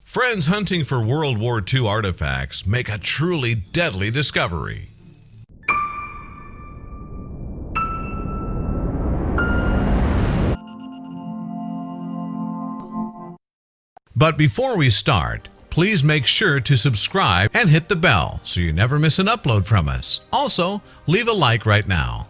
Friends hunting for World War II artifacts make a truly deadly discovery. But before we start, please make sure to subscribe and hit the bell so you never miss an upload from us. Also, leave a like right now.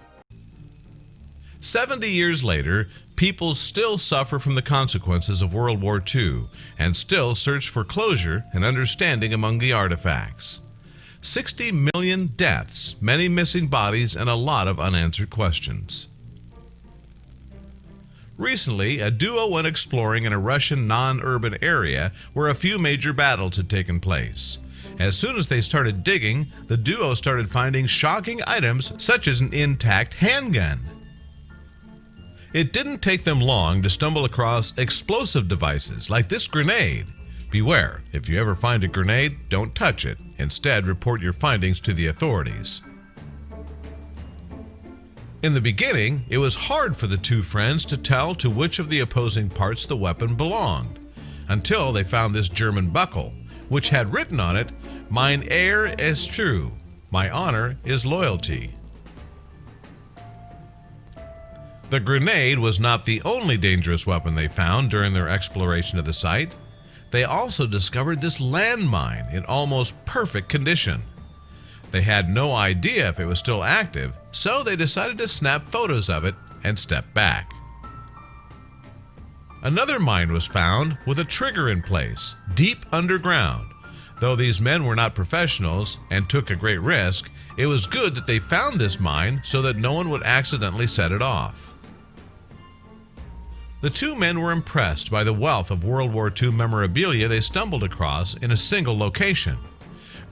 70 years later, people still suffer from the consequences of World War II and still search for closure and understanding among the artifacts. 60 million deaths, many missing bodies, and a lot of unanswered questions. Recently, a duo went exploring in a Russian non-urban area where a few major battles had taken place. As soon as they started digging, the duo started finding shocking items such as an intact handgun. It didn't take them long to stumble across explosive devices like this grenade. Beware, if you ever find a grenade, don't touch it. Instead, report your findings to the authorities. In the beginning, it was hard for the two friends to tell to which of the opposing parts the weapon belonged, until they found this German buckle, which had written on it, "Mein Ehre ist true," my honor is loyalty. The grenade was not the only dangerous weapon they found during their exploration of the site. They also discovered this landmine in almost perfect condition. They had no idea if it was still active, so they decided to snap photos of it and step back. Another mine was found with a trigger in place, deep underground. Though these men were not professionals and took a great risk, it was good that they found this mine so that no one would accidentally set it off. The two men were impressed by the wealth of World War II memorabilia they stumbled across in a single location.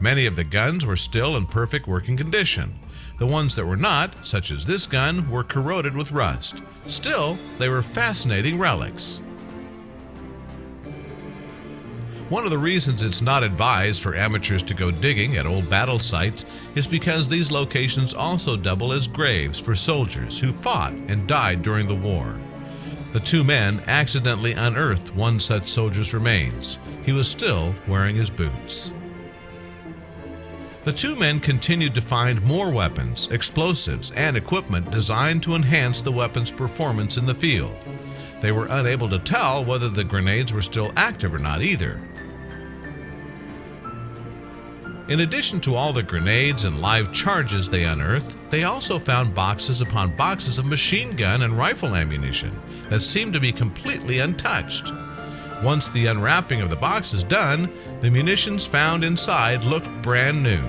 Many of the guns were still in perfect working condition. The ones that were not, such as this gun, were corroded with rust. Still, they were fascinating relics. One of the reasons it's not advised for amateurs to go digging at old battle sites is because these locations also double as graves for soldiers who fought and died during the war. The two men accidentally unearthed one such soldier's remains. He was still wearing his boots. The two men continued to find more weapons, explosives, and equipment designed to enhance the weapon's performance in the field. They were unable to tell whether the grenades were still active or not either. In addition to all the grenades and live charges they unearthed, they also found boxes upon boxes of machine gun and rifle ammunition that seemed to be completely untouched. Once the unwrapping of the box is done, the munitions found inside looked brand new.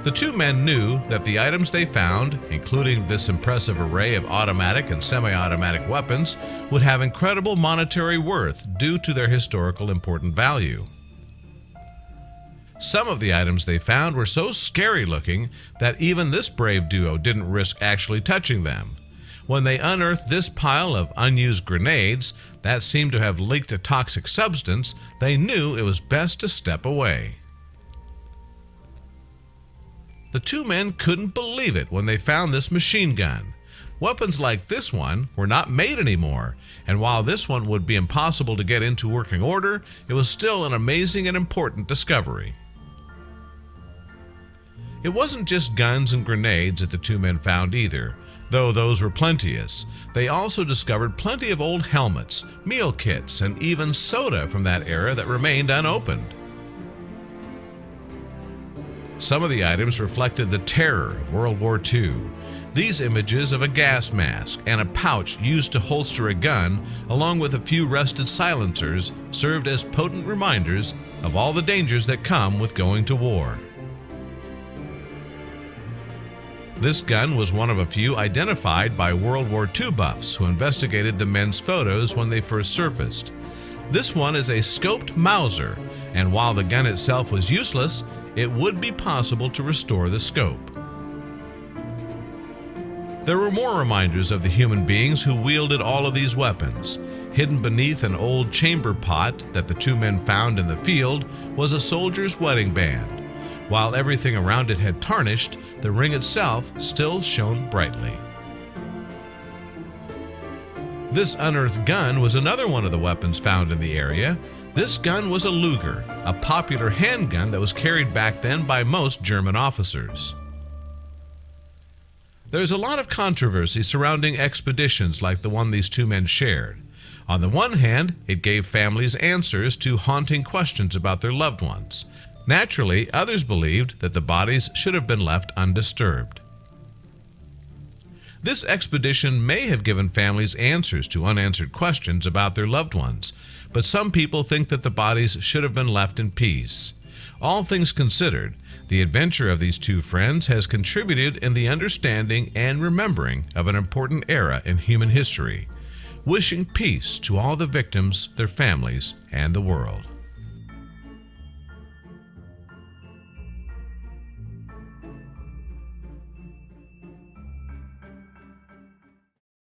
The two men knew that the items they found, including this impressive array of automatic and semi-automatic weapons, would have incredible monetary worth due to their historical important value. Some of the items they found were so scary looking that even this brave duo didn't risk actually touching them. When they unearthed this pile of unused grenades that seemed to have leaked a toxic substance, they knew it was best to step away. The two men couldn't believe it when they found this machine gun. Weapons like this one were not made anymore, and while this one would be impossible to get into working order, it was still an amazing and important discovery. It wasn't just guns and grenades that the two men found either, though those were plenteous. They also discovered plenty of old helmets, meal kits, and even soda from that era that remained unopened. Some of the items reflected the terror of World War II. These images of a gas mask and a pouch used to holster a gun, along with a few rusted silencers, served as potent reminders of all the dangers that come with going to war. This gun was one of a few identified by World War II buffs who investigated the men's photos when they first surfaced. This one is a scoped Mauser, and while the gun itself was useless, it would be possible to restore the scope. There were more reminders of the human beings who wielded all of these weapons. Hidden beneath an old chamber pot that the two men found in the field was a soldier's wedding band. While everything around it had tarnished, the ring itself still shone brightly. This unearthed gun was another one of the weapons found in the area. This gun was a Luger, a popular handgun that was carried back then by most German officers. There's a lot of controversy surrounding expeditions like the one these two men shared. On the one hand, it gave families answers to haunting questions about their loved ones. Naturally, others believed that the bodies should have been left undisturbed. This expedition may have given families answers to unanswered questions about their loved ones, but some people think that the bodies should have been left in peace. All things considered, the adventure of these two friends has contributed in the understanding and remembering of an important era in human history, wishing peace to all the victims, their families, and the world.